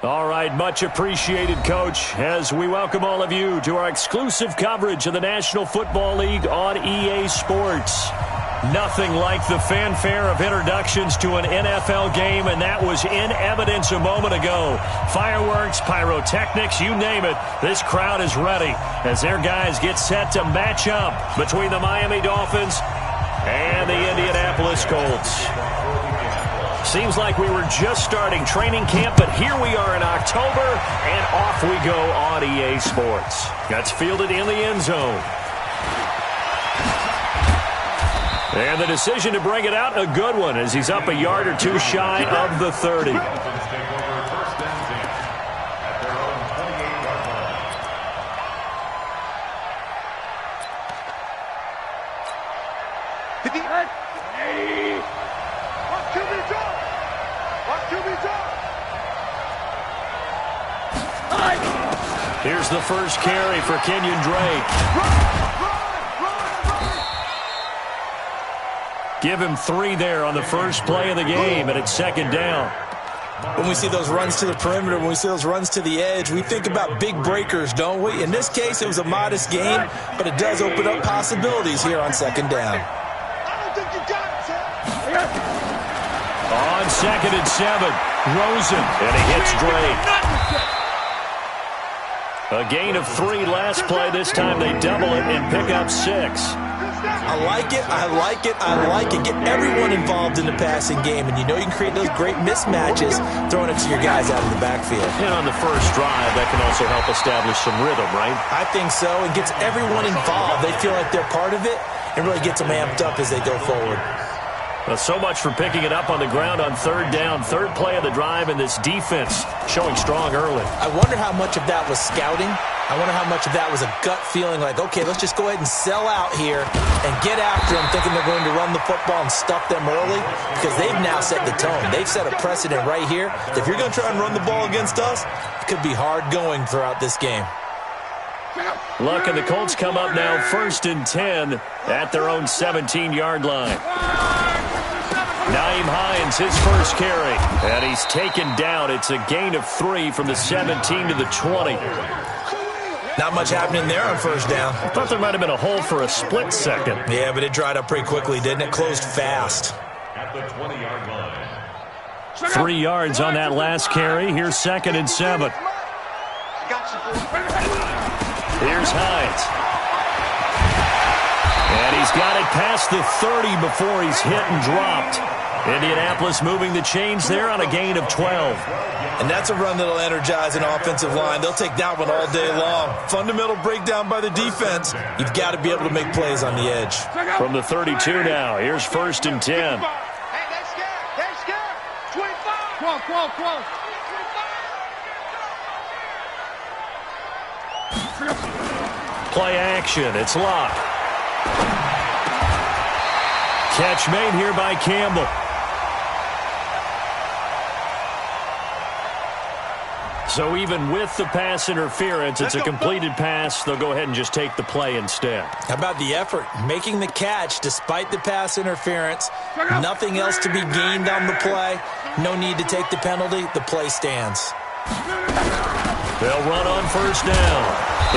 All right, much appreciated, Coach, as we welcome all of you to our exclusive coverage of the National Football League on EA Sports. Nothing like the fanfare of introductions to an NFL game, and that was in evidence a moment ago. Fireworks, pyrotechnics, you name it, this crowd is ready as their guys get set to match up between the Miami Dolphins and the Indianapolis Colts. Seems like we were just starting training camp, but here we are in October, and off we go on EA Sports. That's fielded in the end zone. And the decision to bring it out, a good one, as he's up a yard or two shy of the 30. Here's the first carry for Kenyon Drake. Give him 3 there on the first play of the game, and it's second down. When we see those runs to the perimeter, when we see those runs to the edge, we think about big breakers, don't we? In this case, it was a modest game, but it does open up possibilities here on second down. On 2nd and 7, Rosen, and he hits Drake. A gain of 3 last play. This time they double it and pick up 6. I like it, I like it, I like it. Get everyone involved in the passing game, and you know you can create those great mismatches throwing it to your guys out of the backfield. And on the first drive, that can also help establish some rhythm, right? I think so. It gets everyone involved. They feel like they're part of it, and really gets them amped up as they go forward. Well, so much for picking it up on the ground on 3rd down. 3rd play of the drive, and this defense showing strong early. I wonder how much of that was scouting. I wonder how much of that was a gut feeling like, okay, let's just go ahead and sell out here and get after them, thinking they're going to run the football and stuff them early, because they've now set the tone. They've set a precedent right here. If you're going to try and run the ball against us, it could be hard going throughout this game. Luck, and the Colts come up now 1st and 10 at their own 17-yard line. Nyheim Hines, his first carry, and he's taken down. It's a gain of 3 from the 17 to the 20. Not much happening there on 1st down. I thought there might have been a hole for a split second. Yeah, but it dried up pretty quickly, didn't it? Closed fast. At the 20-yard line. 3 yards on that last carry. Here's 2nd and 7. Here's Hines. And he's got it past the 30 before he's hit and dropped. Indianapolis moving the chains there on a gain of 12. And that's a run that'll energize an offensive line. They'll take that one all day long. Fundamental breakdown by the defense. You've got to be able to make plays on the edge. From the 32 now, here's 1st and 10. Hey, they scared. They scared. 25. Come on. Play action. It's Locke. Catch made here by Campbell. So even with the pass interference, it's a completed pass. They'll go ahead and just take the play instead. How about the effort? Making the catch despite the pass interference. Nothing else to be gained on the play. No need to take the penalty. The play stands. They'll run on 1st down.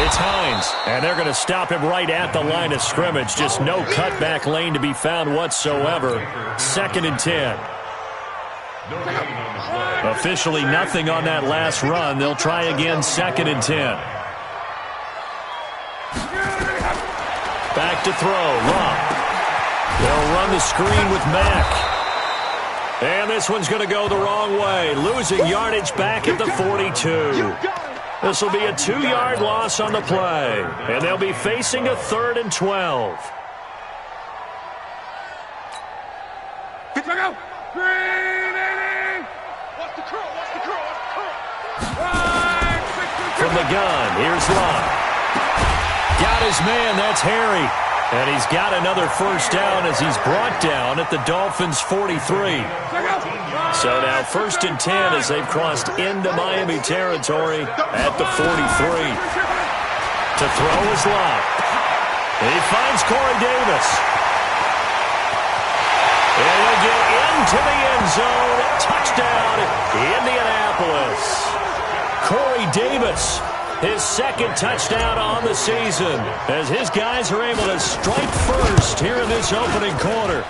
It's Hines, and they're going to stop him right at the line of scrimmage. Just no cutback lane to be found whatsoever. 2nd and 10. Officially nothing on that last run. They'll try again 2nd and 10. Back to throw. Locke. They'll run the screen with Mack. And this one's going to go the wrong way. Losing yardage back at the 42. This will be a 2-yard loss on the play. And they'll be facing a 3rd and 12. From the gun, here's Locke. Got his man, that's Harry. And he's got another 1st down as he's brought down at the Dolphins' 43. So now 1st and 10 as they've crossed into Miami territory at the 43. To throw is Locke. He finds Corey Davis. And he'll get into the end zone. Touchdown, Indianapolis. Corey Davis, his second touchdown on the season, as his guys are able to strike first here in this opening quarter.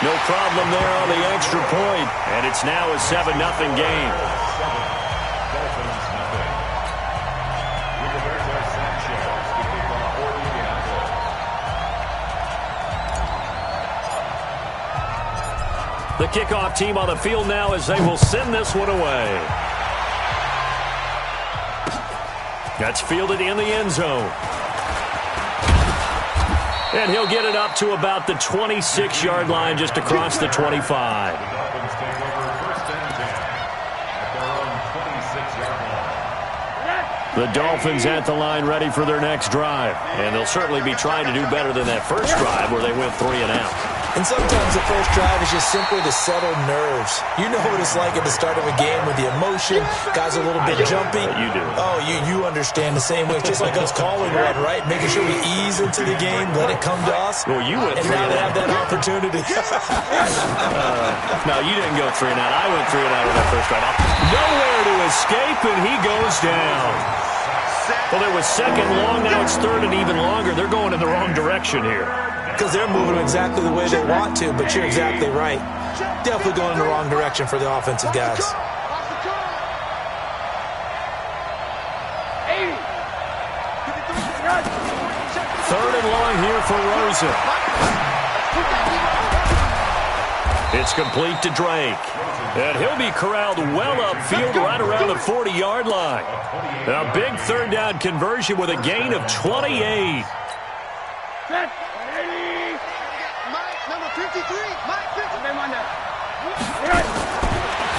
No problem there on the extra point, and it's now a 7-0 game. The kickoff team on the field now as they will send this one away. That's fielded in the end zone. And he'll get it up to about the 26-yard line, just across the 25. The Dolphins take over first and 10 at their own 26-yard line. The Dolphins at the line ready for their next drive. And they'll certainly be trying to do better than that first drive where they went 3 and out. And sometimes the first drive is just simply to settle nerves. You know what it's like at the start of a game with the emotion. Guys are a little bit jumpy. You do. Oh, you understand the same way. Just like us calling one, right? Making sure we ease into the game, let it come to us. Well, you went 3 and now and they out. have that opportunity. No, you didn't go 3 and out. I went 3 and out on that first drive. Nowhere to escape, and he goes down. Well, it was second long. Now it's third and even longer. They're going in the wrong direction here. Because they're moving exactly the way they want to, but you're exactly right. Definitely going in the wrong direction for the offensive guys. Third and long here for Rosen. It's complete to Drake. And he'll be corralled well upfield right around the 40-yard line. A big third down conversion with a gain of 28.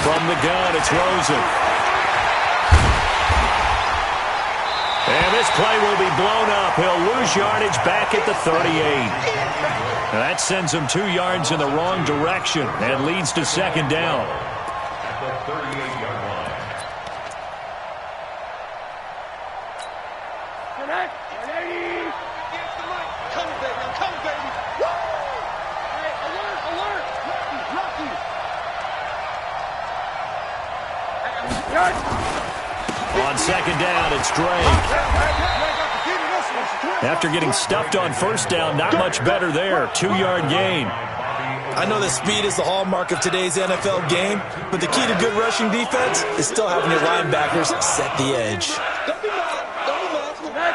From the gun, it's Rosen. And this play will be blown up. He'll lose yardage back at the 38. Now that sends him 2 yards in the wrong direction and leads to second down. At the 38-yard line. On second down, it's Drake. After getting stuffed on first down, not much better there. 2-yard gain. I know that speed is the hallmark of today's NFL game, but the key to good rushing defense is still having your linebackers set the edge.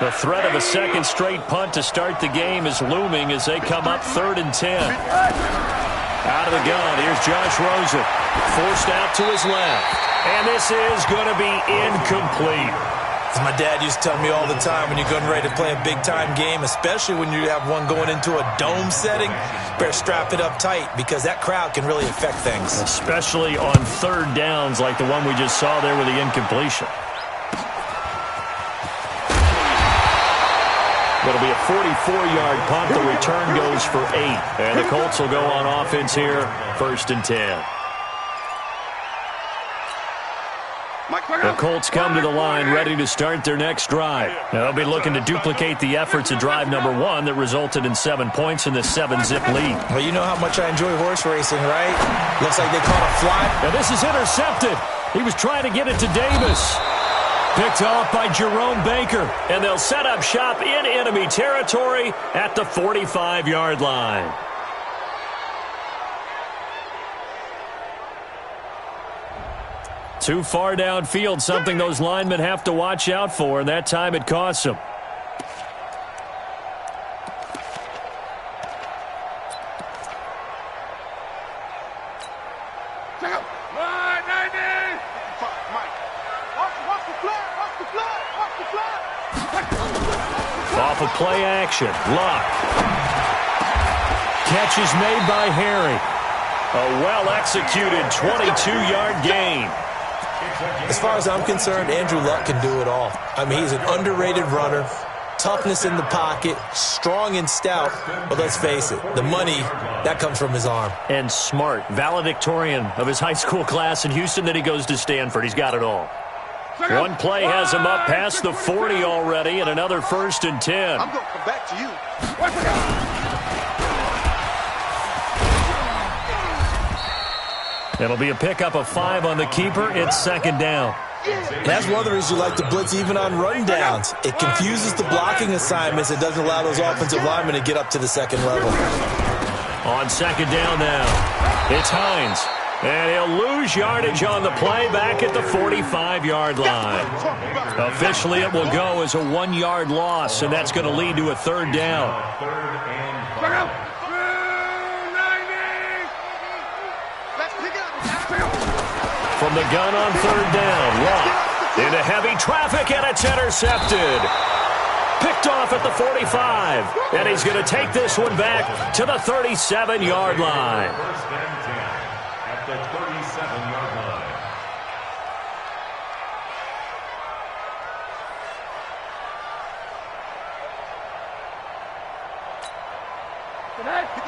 The threat of a second straight punt to start the game is looming as they come up 3rd and 10. Out of the gun, here's Josh Rosen. Forced out to his left. And this is going to be incomplete. As my dad used to tell me all the time, when you're getting ready to play a big-time game, especially when you have one going into a dome setting, better strap it up tight because that crowd can really affect things. Especially on third downs like the one we just saw there with the incompletion. It'll be a 44-yard punt. The return goes for 8. And the Colts will go on offense here, 1st and 10. The Colts come to the line ready to start their next drive. They'll be looking to duplicate the efforts of drive number 1 that resulted in 7 points in the 7-zip lead. Well, you know how much I enjoy horse racing, right? Looks like they caught a fly. Now this is intercepted. He was trying to get it to Davis. Picked off by Jerome Baker. And they'll set up shop in enemy territory at the 45-yard line. Too far downfield, something those linemen have to watch out for, and that time it costs them. Off of play action, Luck. Catch is made by Harry. A well-executed 22-yard gain. As far as I'm concerned, Andrew Luck can do it all. I mean, he's an underrated runner, toughness in the pocket, strong and stout, but let's face it, the money, that comes from his arm. And smart, valedictorian of his high school class in Houston, then he goes to Stanford. He's got it all. One play has him up past the 40 already, and another 1st and 10. I'm going to come back to you. It'll be a pickup of 5 on the keeper. It's second down. That's one of the reasons you like to blitz even on rundowns. It confuses the blocking assignments. It doesn't allow those offensive linemen to get up to the second level. On second down now, it's Hines. And he'll lose yardage on the play back at the 45-yard line. Officially, it will go as a 1-yard loss, and that's going to lead to a third down. From the gun on third down, Watt into heavy traffic, and it's intercepted. Picked off at the 45, and he's going to take this one back to the 37-yard line. At the 37-yard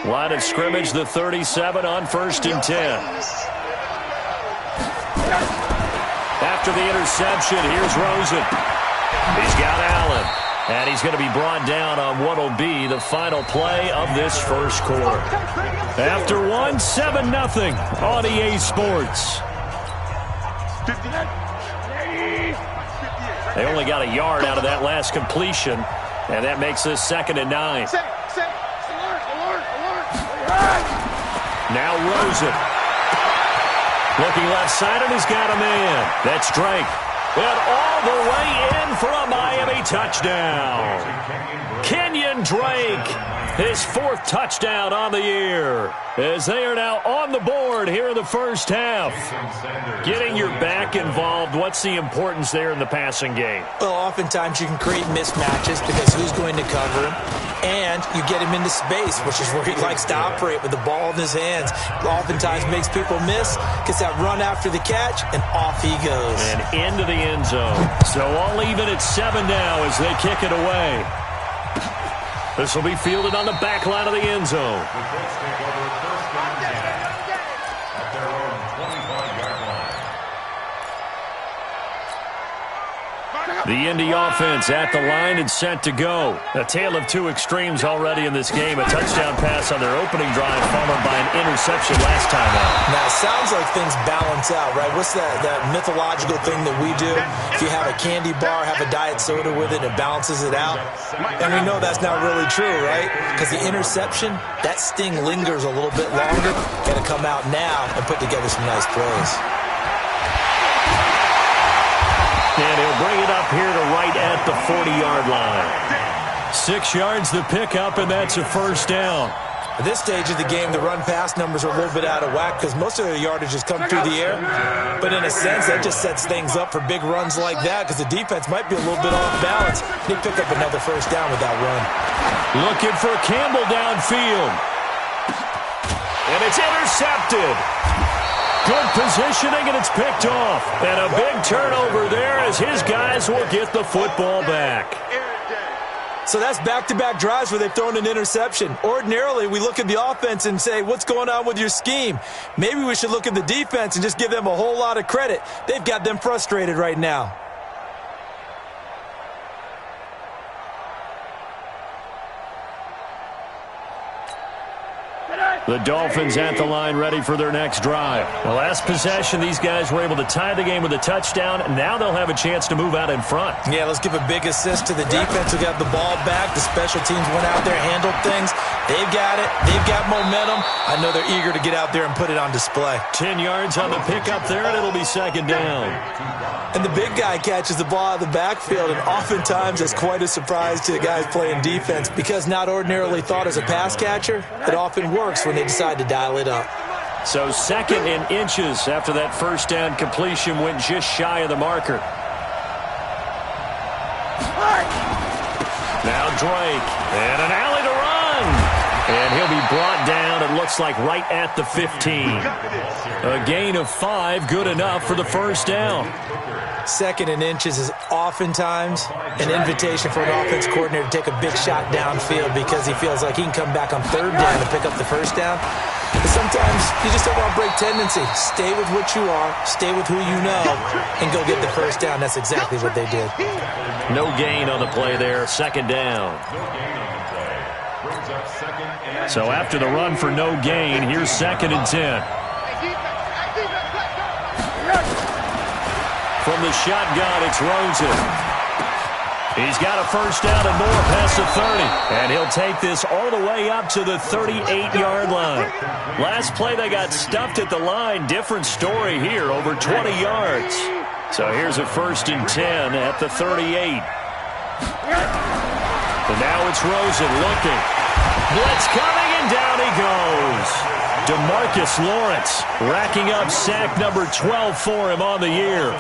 line. Line of scrimmage, the 37 on 1st and 10. After the interception, here's Rosen. He's got Allen. And he's going to be brought down on what will be the final play of this first quarter. After one, 7-0 on EA Sports. They only got a yard out of that last completion, and that makes this 2nd and 9. Now Rosen. Looking left side, and he's got a man. That's Drake. And all the way in for a Miami touchdown. Kenyon Drake, his 4th touchdown on the year, as they are now on the board here in the first half. Getting your back involved, what's the importance there in the passing game? Well, oftentimes you can create mismatches because who's going to cover him? And you get him into space, which is where he likes to operate with the ball in his hands. Oftentimes makes people miss, gets that run after the catch, and off he goes. And into the end zone. So all even at 7 now as they kick it away. This will be fielded on the back line of the end zone. The Colts take over 1st and 10 at their own 25-yard line. The Indy offense at the line and set to go. A tale of two extremes already in this game. A touchdown pass on their opening drive followed by an interception last time out. Now, it sounds like things balance out, right? What's that mythological thing that we do? If you have a candy bar, have a diet soda with it, it balances it out. And we know that's not really true, right? Because the interception, that sting lingers a little bit longer. Got to come out now and put together some nice plays. And he'll bring it up here to right at the 40-yard line. 6 yards the pickup, and that's a first down. At this stage of the game, the run-pass numbers are a little bit out of whack because most of their yardage has come through the air. But in a sense, that just sets things up for big runs like that because the defense might be a little bit off balance. They pick up another first down with that run. Looking for Campbell downfield. And it's intercepted. Good positioning, and it's picked off. And a big turnover there as his guys will get the football back. So that's back-to-back drives where they've thrown an interception. Ordinarily, we look at the offense and say, what's going on with your scheme? Maybe we should look at the defense and just give them a whole lot of credit. They've got them frustrated right now. The Dolphins at the line ready for their next drive. The last possession, these guys were able to tie the game with a touchdown. Now they'll have a chance to move out in front. Yeah, let's give a big assist to the defense who got the ball back. The special teams went out there, handled things. They've got it. They've got momentum. I know they're eager to get out there and put it on display. 10 yards on the pickup there, and it'll be second down. And the big guy catches the ball out of the backfield, and oftentimes it's quite a surprise to the guys playing defense because not ordinarily thought as a pass catcher, it often works when they decide to dial it up. So 2nd and inches after that first down completion went just shy of the marker. Now Drake, and an alley to run. And he'll be brought down, it looks like right at the 15. A gain of 5, good enough for the first down. 2nd and inches is oftentimes an invitation for an offense coordinator to take a big shot downfield because he feels like he can come back on 3rd down and pick up the first down. But sometimes you just don't want to break tendency. Stay with what you are, stay with who you know, and go get the first down. That's exactly what they did. No gain on the play there, 2nd down. So after the run for no gain, here's 2nd and 10. From the shotgun, it's Rosen. He's got a first down and more past the 30. And he'll take this all the way up to the 38-yard line. Last play, they got stuffed at the line. Different story here, over 20 yards. So here's a 1st and 10 at the 38. And now it's Rosen looking. Blitz coming, and down he goes. DeMarcus Lawrence racking up sack number 12 for him on the year.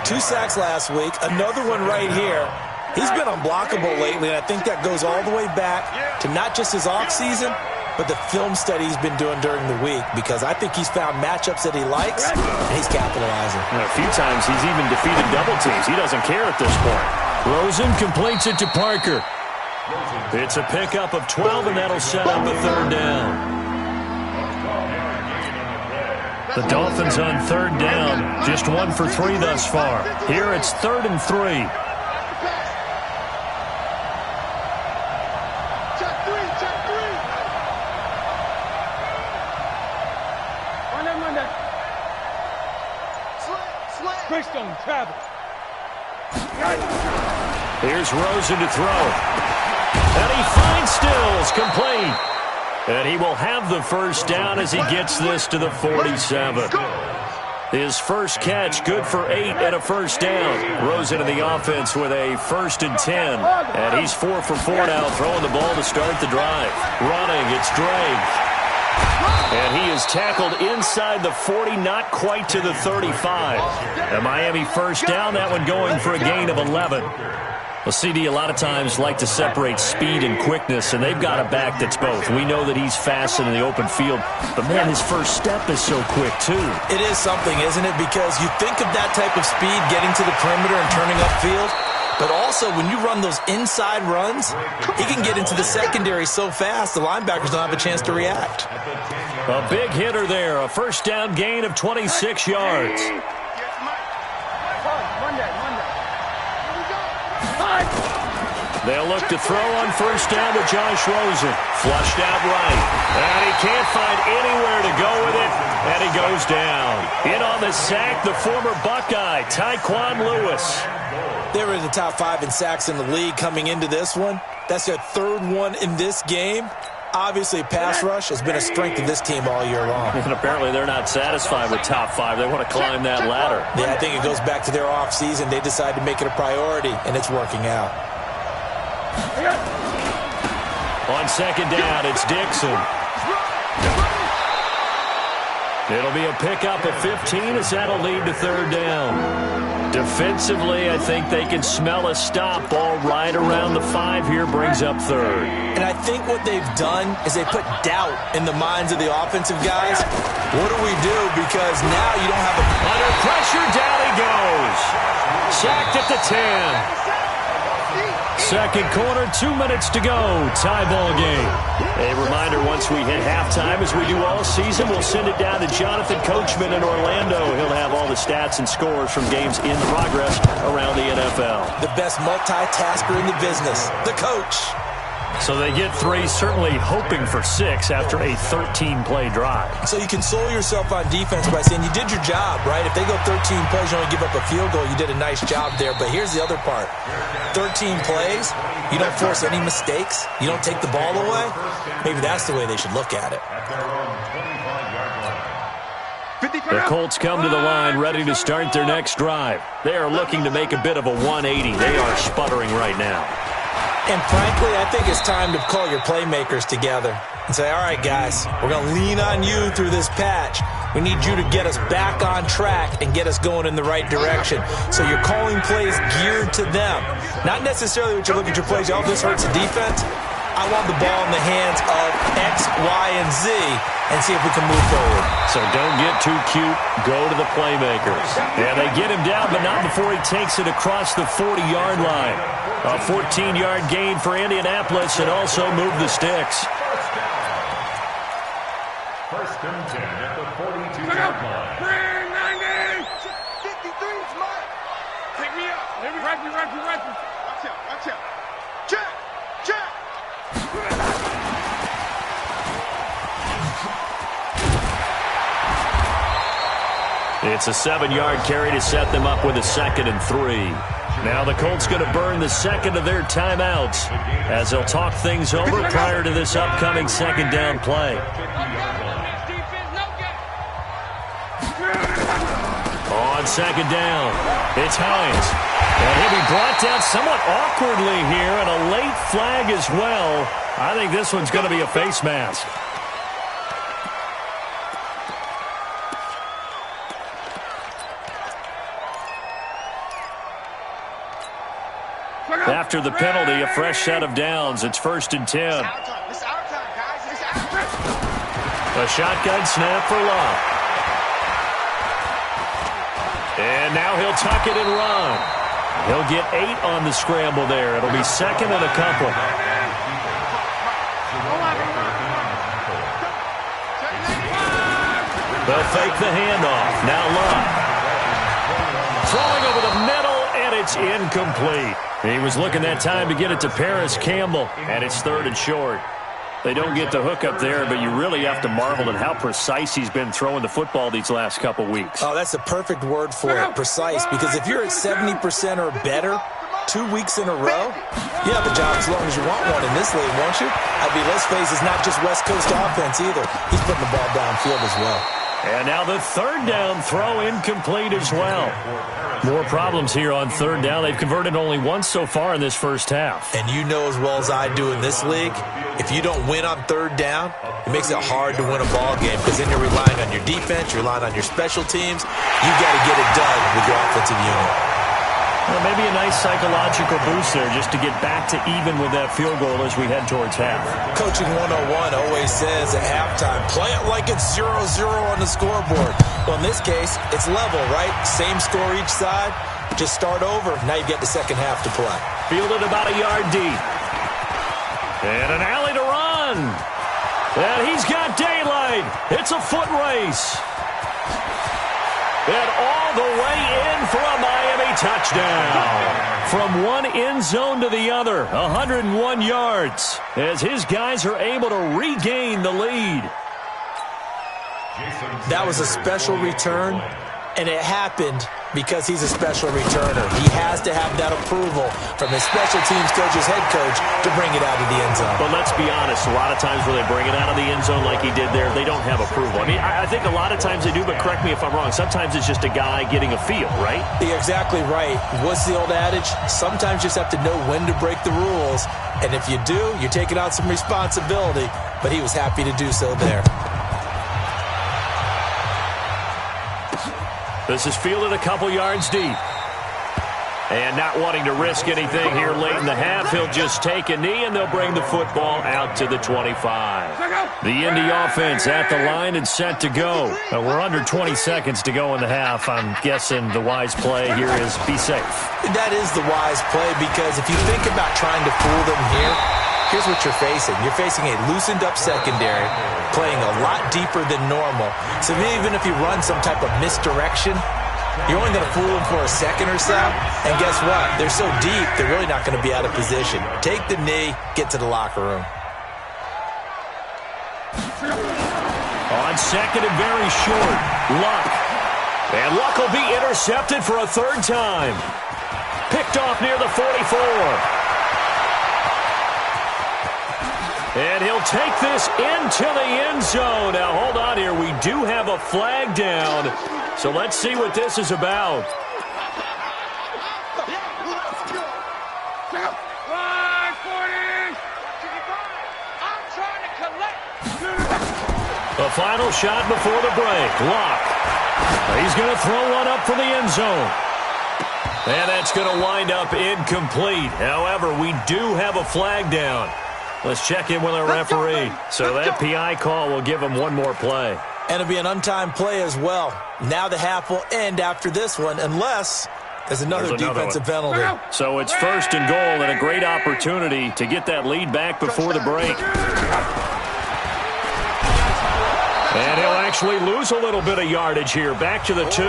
2 sacks last week, another one right here. He's been unblockable lately, and I think that goes all the way back to not just his offseason, but the film study he's been doing during the week, because I think he's found matchups that he likes, and he's capitalizing. And a few times he's even defeated double teams. He doesn't care at this point. Rosen completes it to Parker. It's a pickup of 12, and that'll set up a 3rd down. The Dolphins on 3rd down, just 1 for 3 thus far. Here it's 3rd and 3. Here's Rosen to throw. And he finds Stills, complete. And he will have the first down as he gets this to the 47. His first catch, good for 8 and a first down. Rosen in the offense with a 1st and 10. And he's 4 for 4 now, throwing the ball to start the drive. Running, it's Drake. And he is tackled inside the 40, not quite to the 35. A Miami first down, that one going for a gain of 11. Well, CD, a lot of times like to separate speed and quickness, and they've got a back that's both. We know that he's fast in the open field, but, man, his first step is so quick, too. It is something, isn't it? Because you think of that type of speed getting to the perimeter and turning upfield, but also when you run those inside runs, he can get into the secondary so fast the linebackers don't have a chance to react. A big hitter there, a first down gain of 26 yards. They'll look to throw on first down to Josh Rosen. Flushed out right. And he can't find anywhere to go with it. And he goes down. In on the sack, the former Buckeye, Tyquan Lewis. They were in the top 5 in sacks in the league coming into this one. That's their 3rd one in this game. Obviously, pass rush has been a strength of this team all year long. And apparently they're not satisfied with top 5. They want to climb that ladder. Yeah, I think it goes back to their offseason. They decided to make it a priority, and it's working out. On second down, it's Dixon. It'll be a pickup of 15 as that'll lead to 3rd down. Defensively, I think they can smell a stop. Ball right around the 5 here brings up 3rd. And I think what they've done is they put doubt in the minds of the offensive guys. What do we do? Because now you don't have a... Under pressure, down he goes. Sacked at the 10. Second quarter, 2 minutes to go. Tie ball game. A reminder, once we hit halftime, as we do all season, we'll send it down to Jonathan Coachman in Orlando. He'll have all the stats and scores from games in progress around the NFL. The best multitasker in the business, the coach. So they get 3, certainly hoping for 6 after a 13-play drive. So you console yourself on defense by saying you did your job, right? If they go 13 plays, you only give up a field goal, you did a nice job there. But here's the other part. 13 plays, you don't force any mistakes, you don't take the ball away. Maybe that's the way they should look at it. The Colts come to the line ready to start their next drive. They are looking to make a bit of a 180. They are sputtering right now. And frankly, I think it's time to call your playmakers together and say, all right, guys, we're going to lean on you through this patch. We need you to get us back on track and get us going in the right direction. So you're calling plays geared to them. Not necessarily what you look at your plays, oh, this hurts the defense. I want the ball in the hands of X, Y, and Z and see if we can move forward. So don't get too cute. Go to the playmakers. Yeah, they get him down, but not before he takes it across the 40-yard line. A 14-yard gain for Indianapolis and also move the sticks. First and 10 at the 42-yard line. 390! 53's mine. Take me up. Right. Watch out. Check. It's a 7-yard carry to set them up with a 2nd and 3. Now the Colts going to burn the second of their timeouts as they'll talk things over prior to this upcoming 2nd down play. On 2nd down, it's Hines. And he'll be brought down somewhat awkwardly here, and a late flag as well. I think this one's going to be a face mask. After the penalty, a fresh set of downs. It's 1st and 10. A shotgun snap for Love. And now he'll tuck it and run. He'll get 8 on the scramble there. It'll be 2nd and a couple. They'll fake the handoff. Now Love. Throwing over the middle, and it's incomplete. He was looking that time to get it to Paris Campbell, and it's 3rd and short. They don't get the hook up there, but you really have to marvel at how precise he's been throwing the football these last couple weeks. Oh, that's the perfect word for it, precise, because if you're at 70% or better 2 weeks in a row, you have a job as long as you want one in this league, won't you? I mean, let's face it's not just West Coast offense either. He's putting the ball downfield as well. And now the 3rd down throw incomplete as well. More problems here on 3rd down. They've converted only once so far in this first half. And you know as well as I do in this league, if you don't win on 3rd down, it makes it hard to win a ball game because then you're relying on your defense, you're relying on your special teams. You got to get it done with your offensive unit. Well, maybe a nice psychological boost there just to get back to even with that field goal as we head towards half. Coaching 101 always says at halftime, play it like it's 0-0 on the scoreboard. Well, in this case, it's level, right? Same score each side. Just start over. Now you get the second half to play. Fielded about a yard deep. And an alley to run. And he's got daylight. It's a foot race. And all the way in for a Miami touchdown. From one end zone to the other, 101 yards, as his guys are able to regain the lead. That was a special return, and it happened because he's a special returner. He has to have that approval from his special teams coach's head coach to bring it out of the end zone. But let's be honest, a lot of times where they bring it out of the end zone like he did there, they don't have approval. I mean, I think a lot of times they do, but correct me if I'm wrong. Sometimes it's just a guy getting a feel, right? You're exactly right. What's the old adage? Sometimes you just have to know when to break the rules, and if you do, you're taking on some responsibility, but he was happy to do so there. This is fielded a couple yards deep. And not wanting to risk anything here late in the half, he'll just take a knee, and they'll bring the football out to the 25. The Indy offense at the line and set to go. We're under 20 seconds to go in the half. I'm guessing the wise play here is be safe. That is the wise play, because if you think about trying to fool them here, here's what you're facing. You're facing a loosened-up secondary, playing a lot deeper than normal. So even if you run some type of misdirection, you're only going to fool them for a second or so. And guess what? They're so deep, they're really not going to be out of position. Take the knee, get to the locker room. On 2nd and very short, Luck. And Luck will be intercepted for a 3rd time. Picked off near the 44. And he'll take this into the end zone. Now, hold on here. We do have a flag down. So let's see what this is about. The final shot before the break. Luck. He's going to throw one up for the end zone. And that's going to wind up incomplete. However, we do have a flag down. Let's check in with our referee. So that PI call will give him one more play. And it'll be an untimed play as well. Now the half will end after this one, unless there's another defensive penalty. So it's 1st and goal, and a great opportunity to get that lead back before the break. And he'll actually lose a little bit of yardage here. Back to the 2.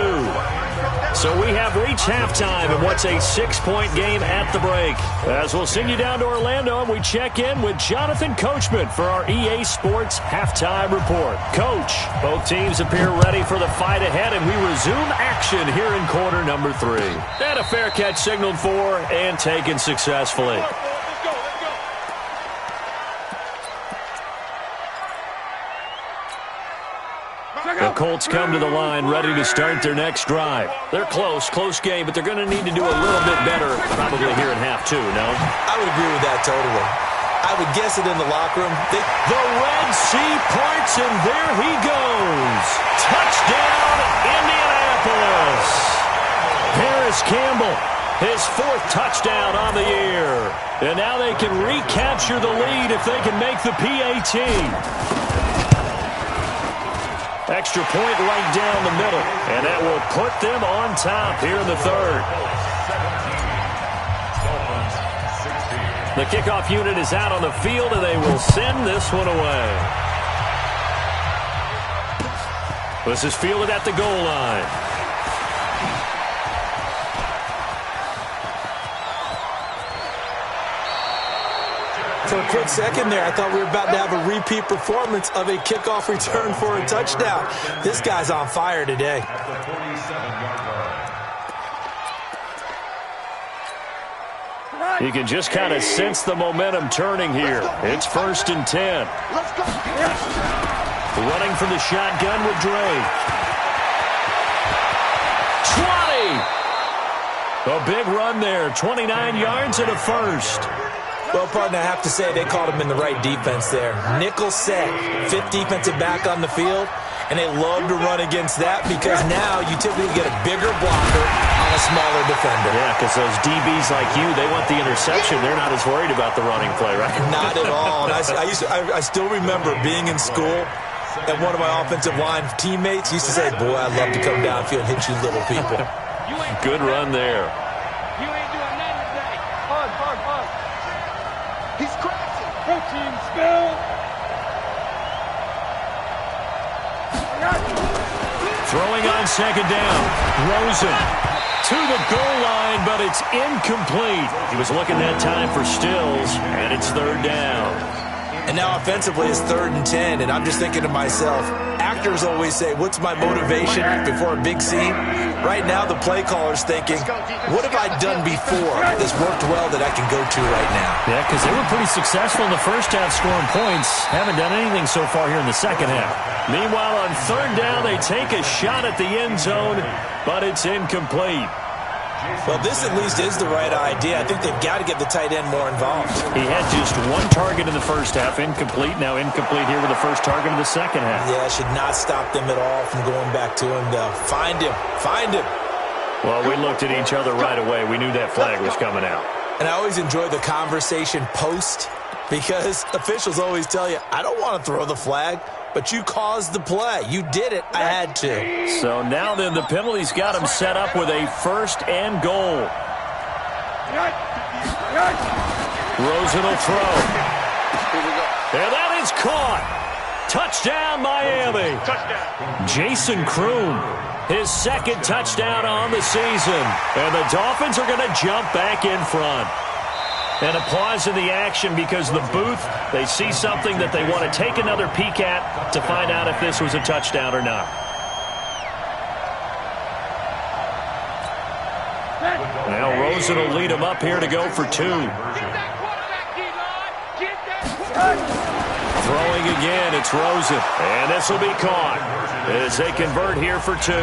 So we have reached halftime in what's a 6-point game at the break. As we'll send you down to Orlando, and we check in with Jonathan Coachman for our EA Sports Halftime Report. Coach, both teams appear ready for the fight ahead, and we resume action here in quarter number 3. And a fair catch signaled for and taken successfully. The Colts come to the line ready to start their next drive. They're close game, but they're going to need to do a little bit better probably here in half 2, no? I would agree with that totally. I would guess it in the locker room. The Red Sea parts, and there he goes. Touchdown, Indianapolis. Paris Campbell, his 4th touchdown on the year. And now they can recapture the lead if they can make the PAT. Extra point right down the middle, and that will put them on top here in the 3rd. The kickoff unit is out on the field, and they will send this one away. This is fielded at the goal line. For a quick second there, I thought we were about to have a repeat performance of a kickoff return for a touchdown. This guy's on fire today. At the 47-yard line. You can just kind of sense the momentum turning here. It's 1st and 10. Let's go. Running from the shotgun with Drake. 20! A big run there. 29 yards and a first. Well, partner, I have to say they called him in the right defense there. Nickel set, 5th defensive back on the field, and they love to run against that because now you typically get a bigger blocker on a smaller defender. Yeah, because those DBs like you, they want the interception. They're not as worried about the running play, right? Not at all. And I still remember being in school, and one of my offensive line teammates used to say, boy, I'd love to come downfield and hit you little people. Good run there. You ain't doing nothing today. Hug. He's crashing. Protein spill. Throwing on 2nd down. Rosen to the goal line, but it's incomplete. He was looking that time for Stills, and it's 3rd down. And now offensively it's 3rd and 10, and I'm just thinking to myself, actors always say, what's my motivation before a big scene? Right now the play caller's thinking, what have I done before that's worked well that I can go to right now? Yeah, because they were pretty successful in the first half scoring points. Haven't done anything so far here in the second half. Meanwhile, on 3rd down, they take a shot at the end zone, but it's incomplete. Well, this at least is the right idea. I think they've got to get the tight end more involved. He had just 1 target in the first half, incomplete. Now incomplete here with the first target of the second half. Yeah, should not stop them at all from going back to him, though. Find him. Well, we looked at each other right away. We knew that flag was coming out. And I always enjoy the conversation post because officials always tell you, I don't want to throw the flag, but you caused the play. You did it. I had to. So now then the penalty's got him set up with a 1st and goal. Rosen will throw. And that is caught. Touchdown, Miami. Touchdown. Jason Kroom, his 2nd touchdown on the season. And the Dolphins are going to jump back in front. And a pause in the action because the booth, they see something that they want to take another peek at to find out if this was a touchdown or not. Now Rosen will lead him up here to go for 2. Throwing again, it's Rosen. And this will be caught as they convert here for 2.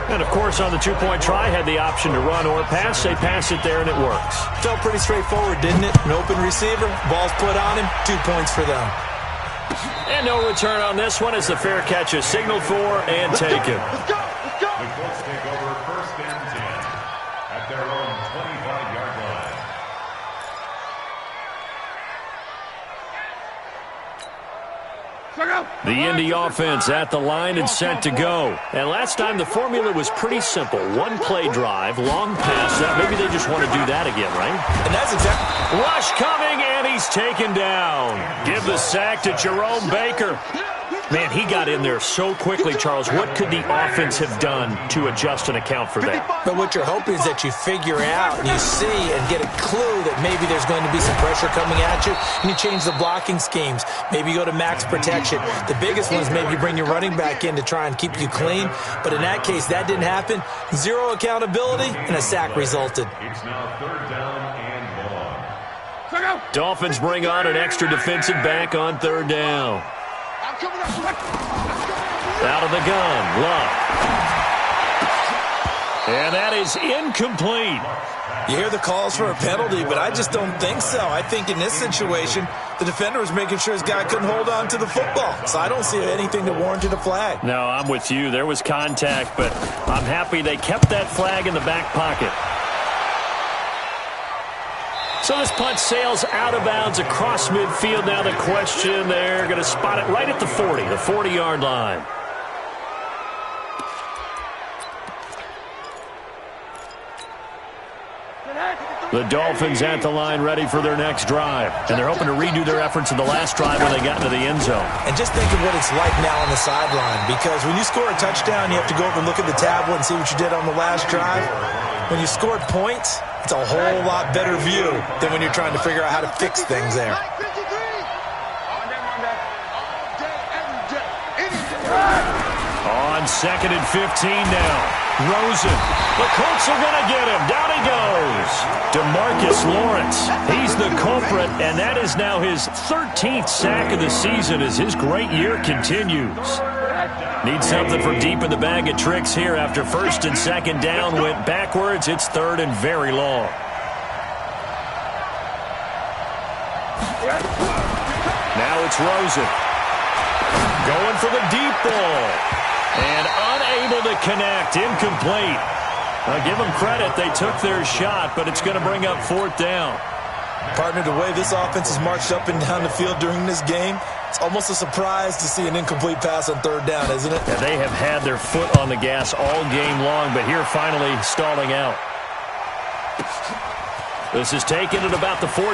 And, of course, on the 2-point try, had the option to run or pass. They pass it there, and it works. Felt pretty straightforward, didn't it? An open receiver, ball's put on him, 2 points for them. And no return on this one as the fair catch is signaled for and taken. Let's go. The Colts take over 1st and 10 at their own 25-yard line. The Indy offense at the line and set to go. And last time the formula was pretty simple. One play drive, long pass. Maybe they just want to do that again, right? And that's exactly. Rush coming, and he's taken down. Give the sack to Jerome Baker. Man, he got in there so quickly, Charles. What could the offense have done to adjust and account for that? But what you're hoping is that you figure out and you see and get a clue that maybe there's going to be some pressure coming at you, and you change the blocking schemes. Maybe you go to max protection. The biggest one is maybe you bring your running back in to try and keep you clean. But in that case, that didn't happen. Zero accountability, and a sack resulted. It's now 3rd down and long. Dolphins bring on an extra defensive back on 3rd down. Out of the gun, Love. And that is incomplete. You hear the calls for a penalty, but I just don't think so. I think in this situation, the defender was making sure his guy couldn't hold on to the football. So I don't see anything that warranted a flag. No, I'm with you. There was contact, but I'm happy they kept that flag in the back pocket. So this punt sails out of bounds across midfield. Now the question, they're going to spot it right at the 40, the 40-yard line. The Dolphins at the line ready for their next drive. And they're hoping to redo their efforts in the last drive when they got into the end zone. And just think of what it's like now on the sideline. Because when you score a touchdown, you have to go over and look at the tablet and see what you did on the last drive. When you scored points, it's a whole lot better view than when you're trying to figure out how to fix things there. On 2nd and 15 now. Rosen. The Colts are going to get him. Down he goes. DeMarcus Lawrence. He's the culprit, and that is now his 13th sack of the season as his great year continues. Need something from deep in the bag of tricks here after 1st and 2nd down went backwards. It's 3rd and very long. Now it's Rosen. Going for the deep ball. And unable to connect. Incomplete. I'll give them credit. They took their shot, but it's going to bring up 4th down. Partner, the way this offense has marched up and down the field during this game, it's almost a surprise to see an incomplete pass on 3rd down, isn't it? Yeah, they have had their foot on the gas all game long, but here finally stalling out. This is taken at about the 14.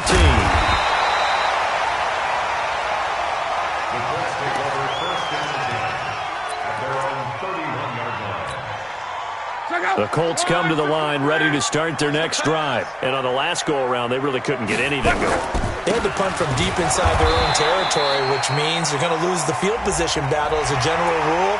The Colts come to the line ready to start their next drive. And on the last go-around, they really couldn't get anything going. They had to punt from deep inside their own territory, which means they're going to lose the field position battle as a general rule.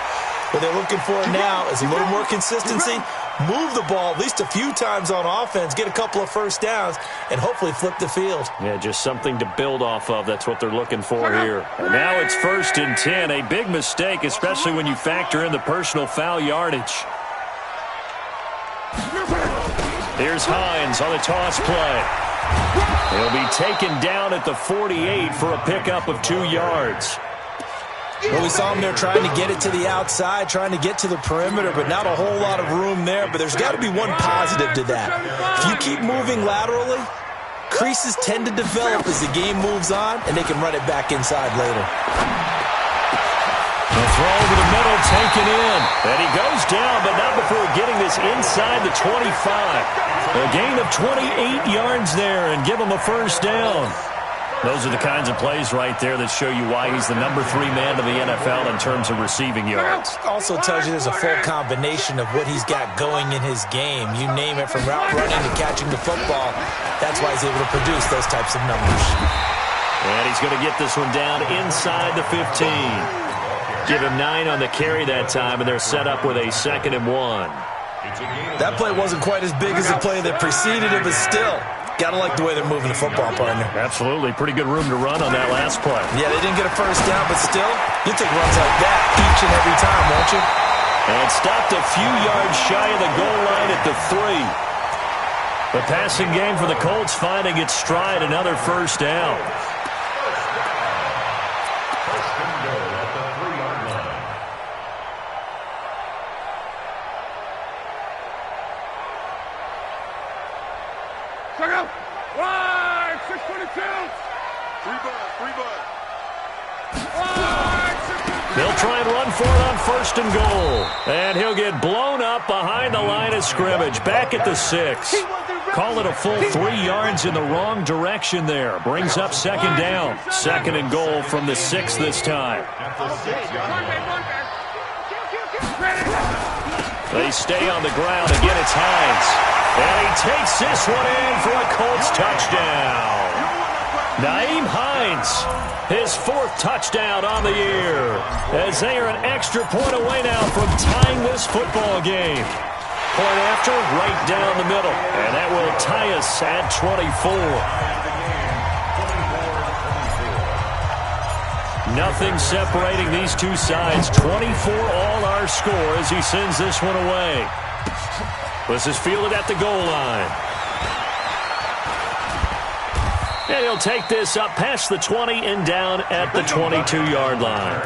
What they're looking for now is a little more consistency, move the ball at least a few times on offense, get a couple of 1st downs, and hopefully flip the field. Yeah, just something to build off of. That's what they're looking for here. And now it's 1st and 10. A big mistake, especially when you factor in the personal foul yardage. Here's Hines on the toss play. He'll be taken down at the 48 for a pickup of 2 yards. Well, we saw him there trying to get it to the outside, trying to get to the perimeter, but not a whole lot of room there. But there's got to be one positive to that. If you keep moving laterally, creases tend to develop as the game moves on, and they can run it back inside later. The throw over the middle, taken in. And he goes down, but not before getting this inside the 25. A gain of 28 yards there and give him a 1st down. Those are the kinds of plays right there that show you why he's the number 3 man of the NFL in terms of receiving yards. Also tells you there's a full combination of what he's got going in his game. You name it, from route running to catching the football. That's why he's able to produce those types of numbers. And he's going to get this one down inside the 15. Give him 9 on the carry that time, and they're set up with a 2nd and 1. That play wasn't quite as big as the play that preceded it, but still, got to like the way they're moving the football, partner. Absolutely. Pretty good room to run on that last play. Yeah, they didn't get a 1st down, but still, you take runs like that each and every time, won't you? And stopped a few yards shy of the goal line at the 3. The passing game for the Colts finding its stride, another 1st down. Check out. Line, 622. Free bud. Line, They'll try and run for it on 1st and goal. And he'll get blown up behind the line of scrimmage. Back at the 6. Call it a full 3 yards in the wrong direction there. Brings up 2nd down. 2nd and goal from the 6 this time. They stay on the ground. Again, it's Hines. And he takes this one in for a Colts touchdown. Nyheim Hines, his 4th touchdown on the year, as they are an extra point away now from tying this football game. Point after, right down the middle, and that will tie us at 24. Nothing separating these two sides. 24 all our score as he sends this one away. This is fielded at the goal line. And he'll take this up past the 20 and down at the 22-yard line.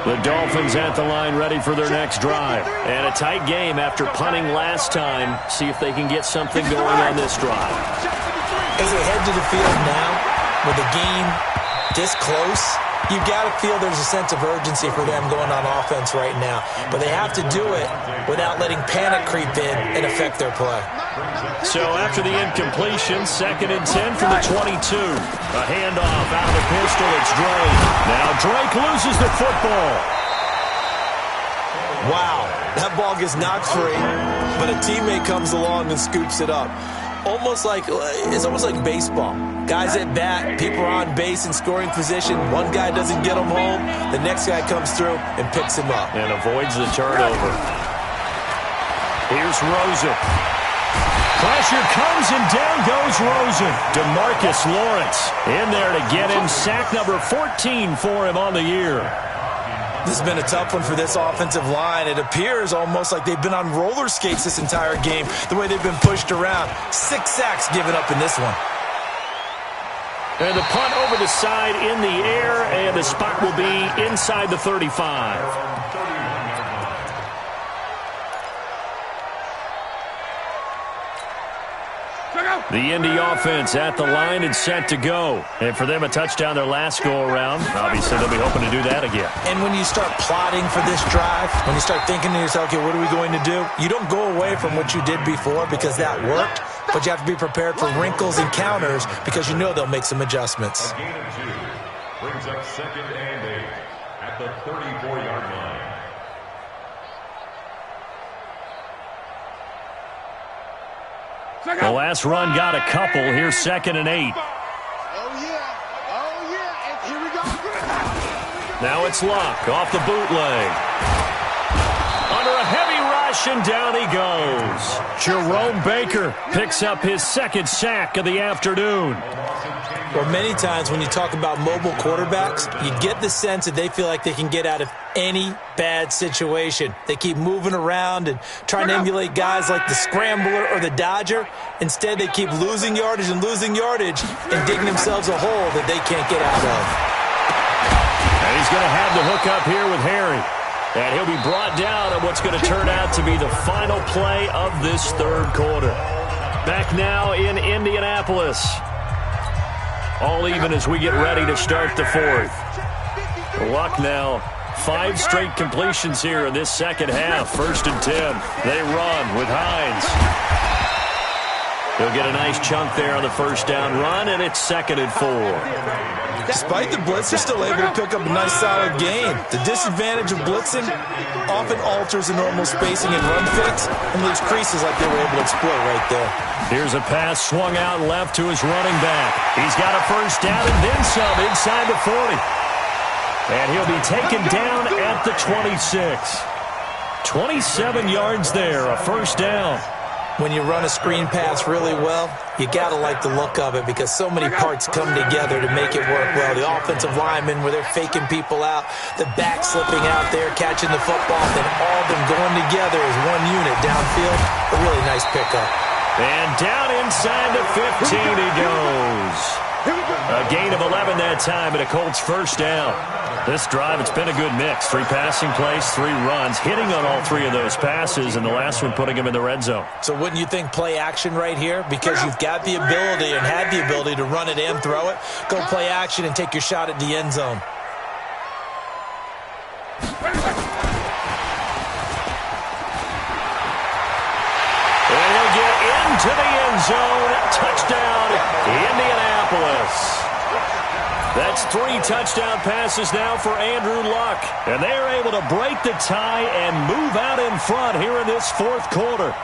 The Dolphins at the line ready for their next drive. And a tight game after punting last time. See if they can get something going on this drive. As they head to the field now, with the game this close, you got to feel there's a sense of urgency for them going on offense right now. But they have to do it without letting panic creep in and affect their play. So after the incompletion, 2nd and 10 from the 22. A handoff out of the pistol. It's Drake. Now Drake loses the football. Wow, that ball gets knocked free, but a teammate comes along and scoops it up. It's almost like baseball. Guys at bat, people are on base in scoring position. One guy doesn't get him home. The next guy comes through and picks him up. And avoids the turnover. Here's Rosen. Pressure comes and down goes Rosen. DeMarcus Lawrence in there to get him. Sack number 14 for him on the year. This has been a tough one for this offensive line. It appears almost like they've been on roller skates this entire game, the way they've been pushed around. 6 sacks given up in this one. And the punt over the side in the air, and the spot will be inside the 35. The Indy offense at the line and set to go. And for them, a touchdown their last go-around. Obviously, they'll be hoping to do that again. And when you start plotting for this drive, when you start thinking to yourself, okay, what are we going to do? You don't go away from what you did before because that worked, but you have to be prepared for wrinkles and counters because you know they'll make some adjustments. A gain of 2 brings up 2nd and 8 at the 34-yard line. The last run got a couple. Here's 2nd and 8. Oh, yeah. Oh, yeah. And here we go. Now it's Luck off the bootleg. Under a heavy rush, and down he goes. Jerome Baker picks up his 2nd sack of the afternoon. Well, many times when you talk about mobile quarterbacks, you get the sense that they feel like they can get out of any bad situation. They keep moving around and trying to emulate guys like the Scrambler or the Dodger. Instead, they keep losing yardage and digging themselves a hole that they can't get out of. And he's going to have the hook up here with Harry. And he'll be brought down on what's going to turn out to be the final play of this 3rd quarter. Back now in Indianapolis. All even as we get ready to start the 4th. Luck now. 5 straight completions here in this 2nd half. 1st and 10. They run with Hines. He'll get a nice chunk there on the 1st down run, and it's 2nd and 4. Despite the blitz, they're still able to pick up a nice solid gain. The disadvantage of blitzing often alters the normal spacing and run fits and leaves creases like they were able to exploit right there. Here's a pass swung out left to his running back. He's got a 1st down and then some inside the 40. And he'll be taken down at the 26. 27 yards there, a 1st down. When you run a screen pass really well, you got to like the look of it because so many parts come together to make it work well. The offensive linemen, where they're faking people out, the back slipping out there, catching the football, then all of them going together as one unit downfield. A really nice pickup. And down inside the 15 he goes. A gain of 11 that time, and a Colts first down. This drive, it's been a good mix. 3 passing plays, 3 runs, hitting on all 3 of those passes, and the last one putting him in the red zone. So wouldn't you think play action right here? Because you've got the ability and had the ability to run it and throw it. Go play action and take your shot at the end zone. And he'll get into the end zone. Touchdown, Indianapolis. That's 3 touchdown passes now for Andrew Luck. And they're able to break the tie and move out in front here in this 4th quarter.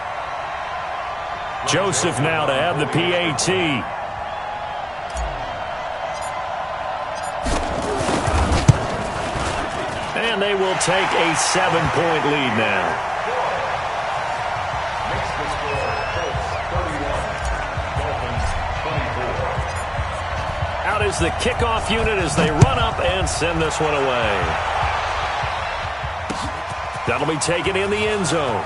Joseph now to have the PAT. And they will take a 7-point lead now. Out is the kickoff unit as they run up and send this one away. That'll be taken in the end zone.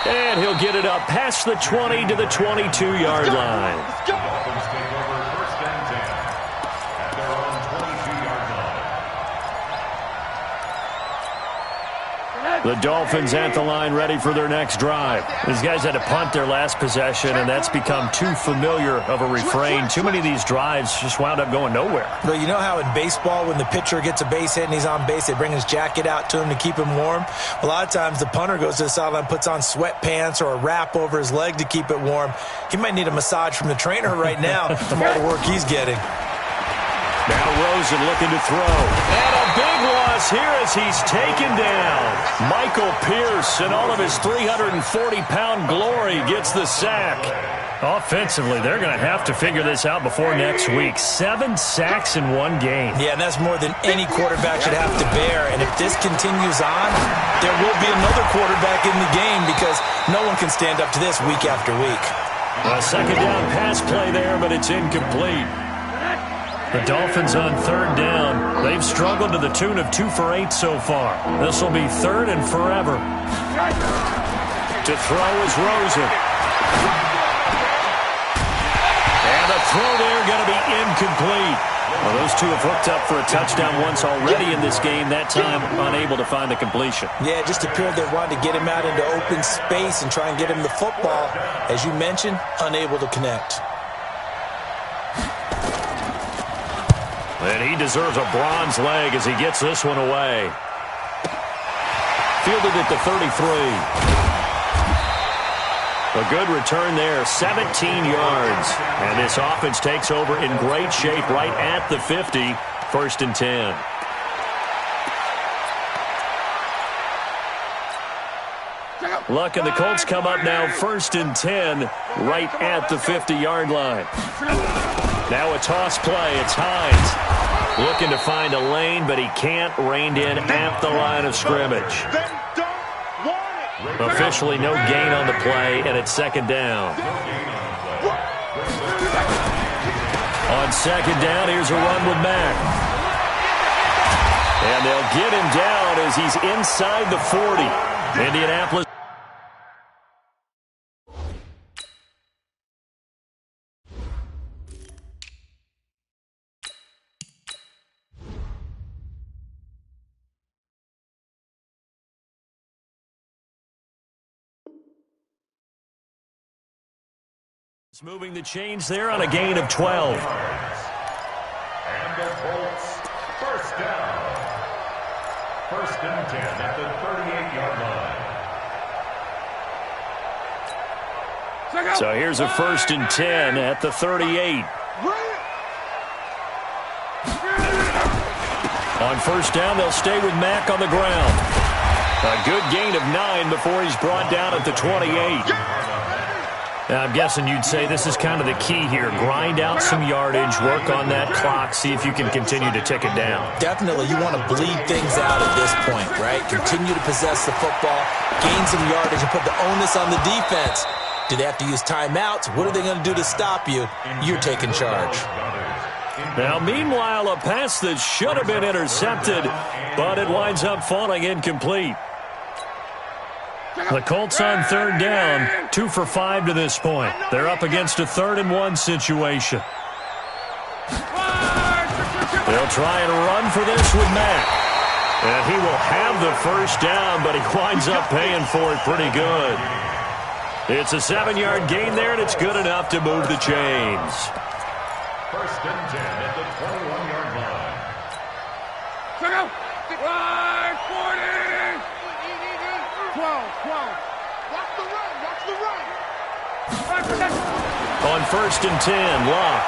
And he'll get it up past the 20 to the 22-yard line. Dolphins take over 1st and 10 at their own 22-yard line. The Dolphins at the line, ready for their next drive. These guys had to punt their last possession, and that's become too familiar of a refrain. Too many of these drives just wound up going nowhere. Well, you know how in baseball, when the pitcher gets a base hit and he's on base, they bring his jacket out to him to keep him warm? A lot of times the punter goes to the sideline, puts on sweatpants or a wrap over his leg to keep it warm. He might need a massage from the trainer right now from all the work he's getting. Now Rosen looking to throw. And a big loss here as he's taken down. Michael Pierce in all of his 340-pound glory gets the sack. Offensively, they're going to have to figure this out before next week. 7 sacks in 1 game. Yeah, and that's more than any quarterback should have to bear. And if this continues on, there will be another quarterback in the game because no one can stand up to this week after week. A 2nd down pass play there, but it's incomplete. The Dolphins on 3rd down. They've struggled to the tune of 2 for 8 so far. This will be 3rd and forever. To throw is Rosen. And the throw there going to be incomplete. Well, those 2 have hooked up for a touchdown once already in this game. That time unable to find the completion. Yeah, it just appeared they wanted to get him out into open space and try and get him the football. As you mentioned, unable to connect. And he deserves a bronze leg as he gets this one away. Fielded at the 33. A good return there, 17 yards. And this offense takes over in great shape right at the 50, 1st and 10. Luck and the Colts come up now 1st and 10 right at the 50-yard line. Now a toss play. It's Hines looking to find a lane, but he can't. Reined in at the line of scrimmage. Officially no gain on the play, and it's 2nd down. On 2nd down, here's a run with Mack. And they'll get him down as he's inside the 40. Indianapolis. Moving the chains there on a gain of 12. And the Colts, 1st down. 1st and 10 at the 38-yard line. So here's a 1st and 10 at the 38. On 1st down, they'll stay with Mack on the ground. A good gain of 9 before he's brought down at the 28. Now, I'm guessing you'd say this is kind of the key here. Grind out some yardage, work on that clock, see if you can continue to tick it down. Definitely, you want to bleed things out at this point, right? Continue to possess the football, gain some yardage, and put the onus on the defense. Do they have to use timeouts? What are they going to do to stop you? You're taking charge. Now, meanwhile, a pass that should have been intercepted, but it winds up falling incomplete. The Colts on third down, 2 for 5 to this point. They're up against a 3rd-and-1 situation. They'll try and run for this with Mack. And he will have the first down, but he winds up paying for it pretty good. It's a 7-yard gain there, and it's good enough to move the chains. 1st and 10 at the 21-yard line. Right, 40! 12. Watch the run, watch the run. On 1st and 10, Locke.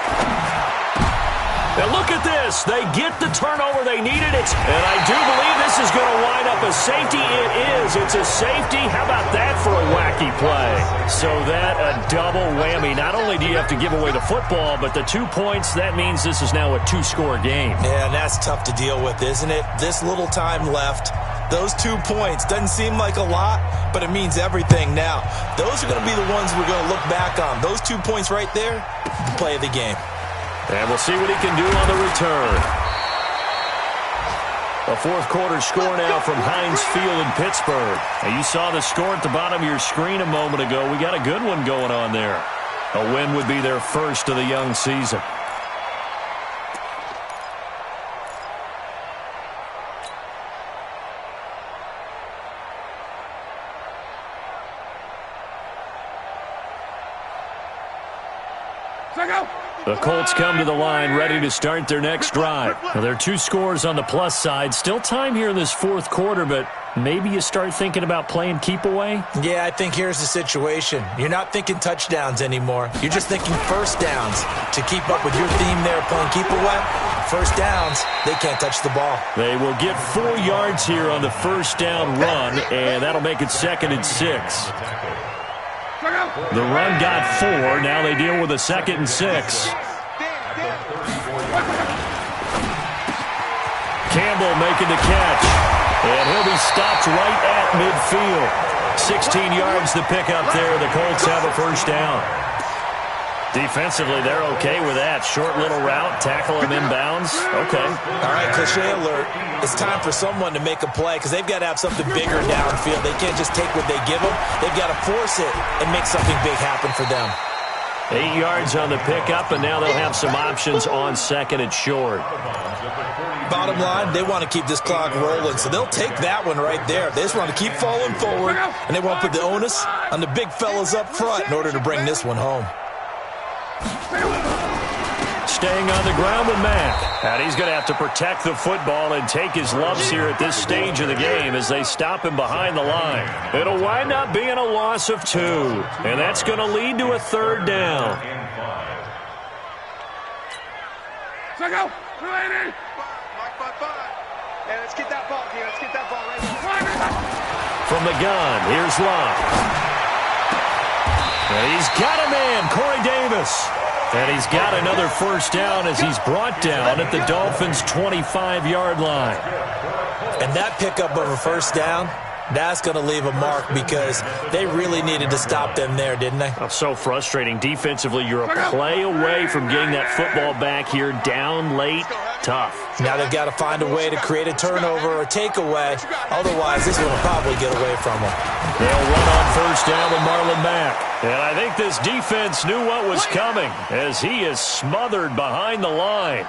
Now look at this. They get the turnover they needed. And I do believe this is going to wind up a safety. It is. It's a safety. How about that for a wacky play? So that a double whammy. Not only do you have to give away the football, but the 2 points, that means this is now a 2-score game. Yeah, and that's tough to deal with, isn't it? This little time left. Those 2 points doesn't seem like a lot, but it means everything now. Those are going to be the ones we're going to look back on. Those 2 points right there, the play of the game. And we'll see what he can do on the return. A 4th-quarter score now from Heinz Field in Pittsburgh. And you saw the score at the bottom of your screen a moment ago. We got a good one going on there. A win would be their first of the young season. The Colts come to the line ready to start their next drive. Now, there are 2 scores on the plus side. Still time here in this 4th quarter, but maybe you start thinking about playing keep away? Yeah, I think here's the situation. You're not thinking touchdowns anymore. You're just thinking first downs. To keep up with your theme there playing keep away, first downs, they can't touch the ball. They will get 4 yards here on the first down run, and that'll make it 2nd and 6. The run got 4. Now they deal with a 2nd and 6. Campbell making the catch. And he'll be stopped right at midfield. 16 yards to pick up there. The Colts have a first down. Defensively, they're okay with that. Short little route, tackle him inbounds. Okay. All right, cliche alert. It's time for someone to make a play because they've got to have something bigger downfield. They can't just take what they give them. They've got to force it and make something big happen for them. 8 yards on the pickup, and now they'll have some options on 2nd and short. Bottom line, they want to keep this clock rolling, so they'll take that one right there. They just want to keep falling forward, and they want to put the onus on the big fellas up front in order to bring this one home. Staying on the ground with Mack. And he's going to have to protect the football and take his lumps here at this stage of the game as they stop him behind the line. It'll wind up being a loss of 2. And that's going to lead to a 3rd down. Go. Ready. Yeah, let's get that ball here. Let's get that ball right here. From the gun, here's Locke. And he's got a man, Corey Davis. And he's got another first down as he's brought down at the Dolphins' 25-yard line. And that pickup of a first down, that's going to leave a mark because they really needed to stop them there, didn't they? Oh, so frustrating. Defensively, you're a play away from getting that football back here down late. Tough. Now they've got to find a way to create a turnover or takeaway. Otherwise, this one will probably get away from them. They'll run on first down with Marlon Mack. And I think this defense knew what was coming as he is smothered behind the line.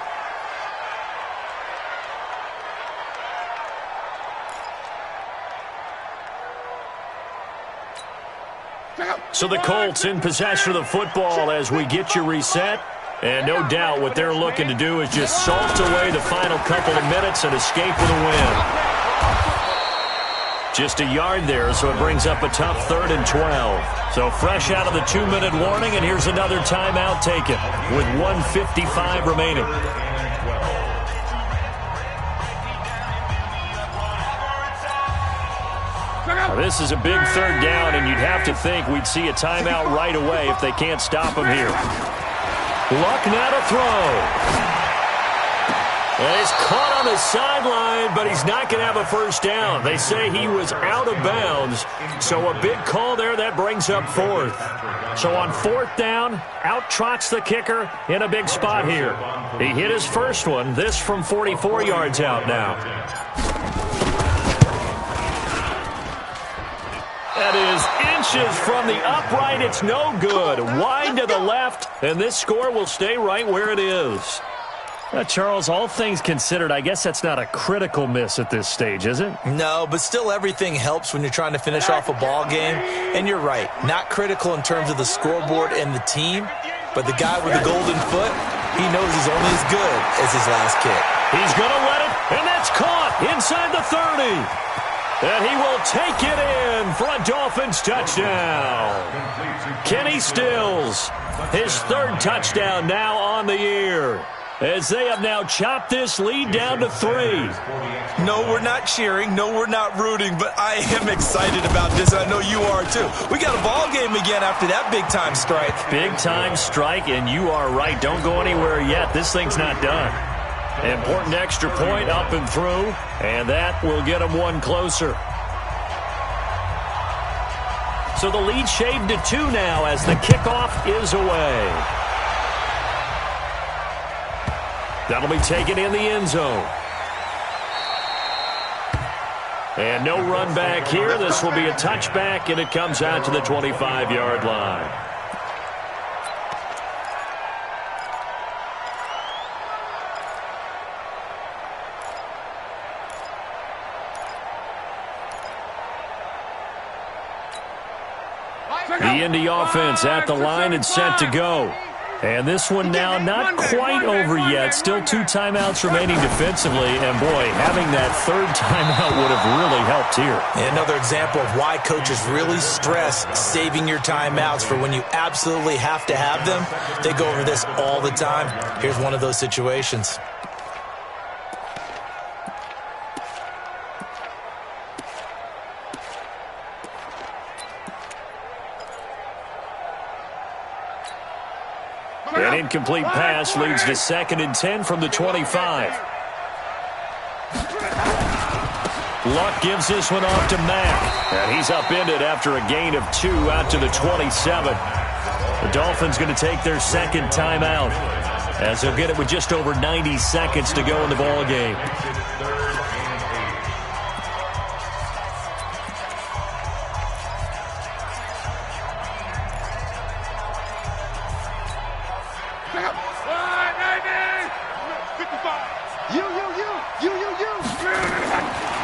So the Colts in possession of the football as we get you reset. And no doubt what they're looking to do is just salt away the final couple of minutes and escape with a win. Just a yard there, so it brings up a tough 3rd and 12. So fresh out of the 2-minute warning, and here's another timeout taken with 1:55 remaining. Now, this is a big 3rd down, and you'd have to think we'd see a timeout right away if they can't stop him here. Luck now to throw. And he's caught on the sideline, but he's not going to have a first down. They say he was out of bounds, so a big call there that brings up 4th. So on 4th down, out trots the kicker in a big spot here. He hit his first one, this from 44 yards out now. That is inches from the upright. It's no good. Wide to the left, and this score will stay right where it is. Charles, all things considered, I guess that's not a critical miss at this stage, is it? No, but still everything helps when you're trying to finish off a ball game. And you're right, not critical in terms of the scoreboard and the team, but the guy with the golden foot, he knows he's only as good as his last kick. He's going to let it, and that's caught inside the 30. And he will take it in for a Dolphins touchdown. Kenny Stills, his third touchdown now on the year, as they have now chopped this lead down to 3. No, we're not cheering. No, we're not rooting, but I am excited about this. I know you are too. We got a ball game again after that big-time strike. Big-time strike, and you are right. Don't go anywhere yet. This thing's not done. Important extra point up and through, and that will get them one closer. So the lead shaved to 2 now as the kickoff is away. That'll be taken in the end zone. And no run back here. This will be a touchback, and it comes out to the 25-yard line. The Indy offense at the line and set to go. And this one now not quite over yet. Still 2 timeouts remaining defensively. And, boy, having that third timeout would have really helped here. And another example of why coaches really stress saving your timeouts for when you absolutely have to have them. They go over this all the time. Here's one of those situations. An incomplete pass leads to 2nd and 10 from the 25. Luck gives this one off to Mack. And he's upended after a gain of 2 out to the 27. The Dolphins going to take their second timeout, as they'll get it with just over 90 seconds to go in the ball game.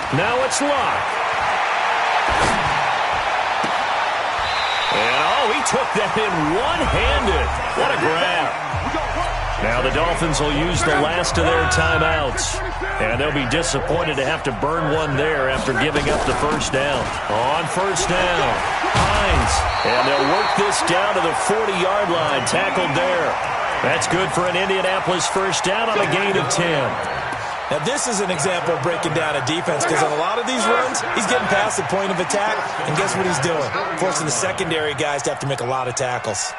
Now it's Luck. And, he took that in one-handed. What a grab. Now the Dolphins will use the last of their timeouts. And they'll be disappointed to have to burn one there after giving up the first down. On first down, Hines. And they'll work this down to the 40-yard line. Tackled there. That's good for an Indianapolis first down on a gain of 10. Now, this is an example of breaking down a defense, because on a lot of these runs, he's getting past the point of attack, and guess what he's doing? Forcing the secondary guys to have to make a lot of tackles.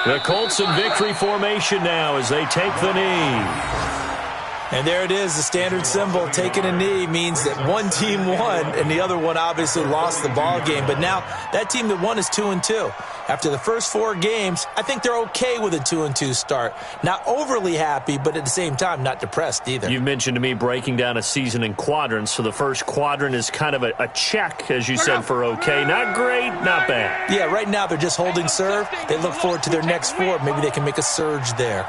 The Colts in victory formation now as they take the knee. And there it is, the standard symbol. Taking a knee means that one team won and the other one obviously lost the ball game. But now that team that won is 2-2. After the first 4 games, I think they're okay with a 2-2 start. Not overly happy, but at the same time, not depressed either. You mentioned to me breaking down a season in quadrants. So the first quadrant is kind of a check, as you said, for okay. Not great, not bad. Yeah, right now they're just holding serve. They look forward to their next 4. Maybe they can make a surge there.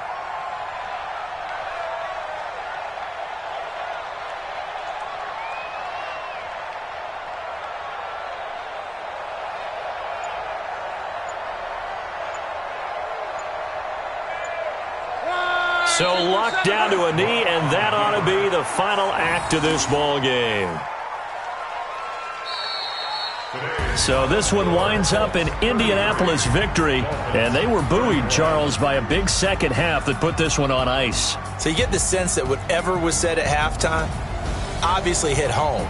So Luck down to a knee, and that ought to be the final act of this ball game. So this one winds up an Indianapolis victory, and they were buoyed, Charles, by a big second half that put this one on ice. So you get the sense that whatever was said at halftime obviously hit home.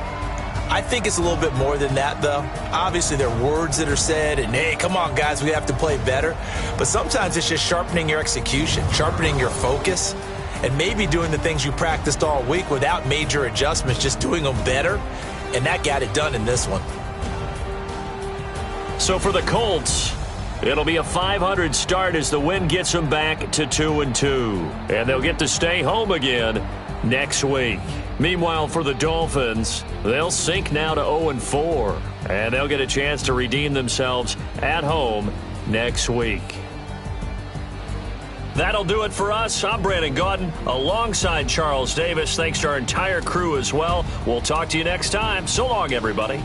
I think it's a little bit more than that, though. Obviously, there are words that are said, and, hey, come on, guys, we have to play better. But sometimes it's just sharpening your execution, sharpening your focus. and maybe doing the things you practiced all week without major adjustments, just doing them better, and that got it done in this one. So for the Colts, it'll be a 500 start as the win gets them back to 2-2. And they'll get to stay home again next week. Meanwhile, for the Dolphins, they'll sink now to 0-4. And they'll get a chance to redeem themselves at home next week. That'll do it for us. I'm Brandon Gaudin alongside Charles Davis. Thanks to our entire crew as well. We'll talk to you next time. So long, everybody.